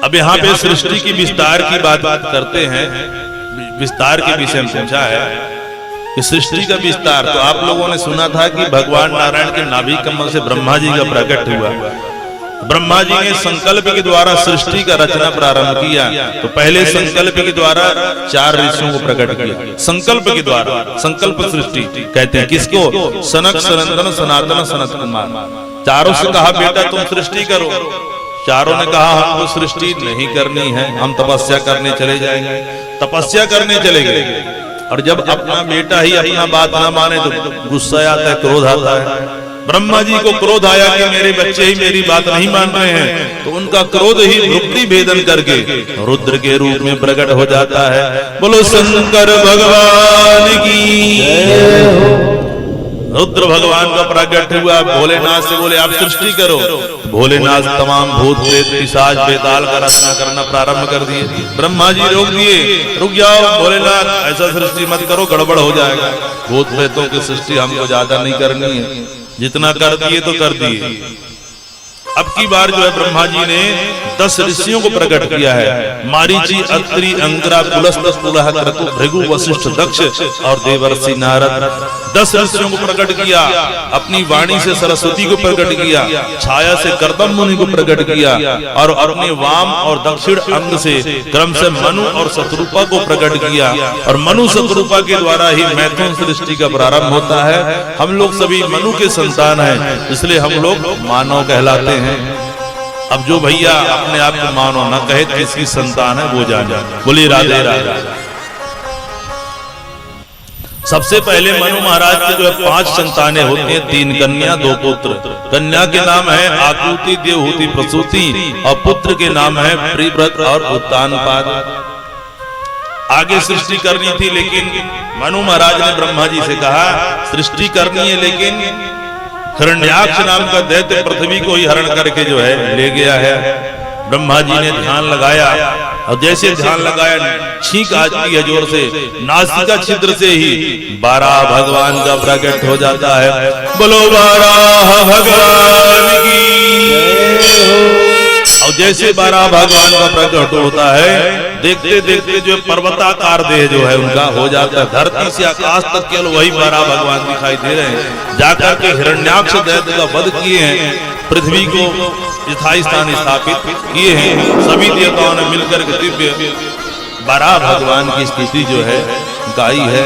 अब यहाँ पे सृष्टि की विस्तार की बात करते हैं, विस्तार के विषय में पूछा है कि सृष्टि का विस्तार। तो आप लोगों ने सुना था कि भगवान नारायण के नाभि कमल से ब्रह्मा जी का प्रकट हुआ। ब्रह्मा जी ने संकल्प के द्वारा सृष्टि का रचना प्रारंभ किया। तो पहले संकल्प के द्वारा 4 ऋषियों को प्रकट किया। संकल्प के द्वारा, संकल्प सृष्टि कहते हैं किसको? सनक, सनंदन, सनातन, सनत कुमार। चारों से कहा बेटा तुम सृष्टि करो। चारों ने कहा हमको सृष्टि नहीं करनी है, हम तपस्या करने चले जाएंगे। तपस्या करने चले गए और जब अपना बेटा ही अपना बात ना माने तो गुस्सा आता है, क्रोध आता है। ब्रह्मा जी को क्रोध आया कि मेरे बच्चे ही मेरी बात नहीं मान रहे हैं। तो उनका क्रोध ही भुक्ति भेदन करके रुद्र के रूप में प्रकट हो जाता है। बोलो शंकर भगवान की। रुद्र भगवान का प्रकट हुआ। भोलेनाथ से बोले आप सृष्टि करो। भोलेनाथ तमाम भूत प्रेत पिशाच बेताल का रचना करना प्रारंभ कर दिए। ब्रह्मा जी रोक दिए, रुक जाओ भोलेनाथ, ऐसा सृष्टि मत करो, गड़बड़ हो जाएगा। भूत प्रेतों की सृष्टि हमको ज्यादा नहीं करनी है, जितना कर दिए तो कर दिए। अब की बार जो है ब्रह्मा जी ने 10 ऋषियों को प्रकट किया है। मारीची, अत्रि, अंगिरा, पुलस्त्य, पुलह, क्रतु, भृगु, वशिष्ठ, दक्ष और देवर्षि नारद। 10 ऋषियों को प्रकट किया। अपनी वाणी से सरस्वती को प्रकट किया, छाया से कर्दम मुनि को प्रकट किया और अपने वाम और दक्षिण अंग से क्रम से मनु और शत्रुपा को प्रकट किया। और मनु शत्रुपा के द्वारा ही मैथुन सृष्टि का प्रारंभ होता है। हम लोग सभी मनु के संतान हैं, इसलिए हम लोग मानव कहलाते हैं। अब जो भैया अपने आप को मानो न कहे किसकी संतान है वो जाने। बोलिए राधे राधे। सबसे पहले मनु महाराज के जो है 5 संतानें होती हैं, 3 कन्या 2 पुत्र। कन्या के नाम है आकुति, देवहूति, प्रसूति और पुत्र के नाम है प्रिव्रत और उत्तानपाद। आगे सृष्टि करनी थी लेकिन मनु महाराज ने ब्रह्मा जी से कहा सृष्टि करनी है, लेकिन हिरण्याक्ष नाम का दैत्य पृथ्वी को ही हरण करके जो है ले गया है। ब्रह्मा जी ने ध्यान लगाया और जैसे ध्यान लगाया छींक आती है जोर से, नासिका छिद्र से ही बारह भगवान का प्रकट हो जाता है। बोलो बारह भगवान की। और जैसे बारह भगवान का प्रकट होता है, देखते देखते जो पर्वताकार देह जो है उनका हो जाता है। धरती से आकाश तक केवल वही 12 भगवान दिखाई दे रहे हैं। जाकर के हिरण्याक्ष दैत्य का वध किए हैं, पृथ्वी को यथाई स्थान स्थापित किए हैं। सभी देवताओं ने मिलकर के दिव्य 12 भगवान की स्तुति जो है गाई है।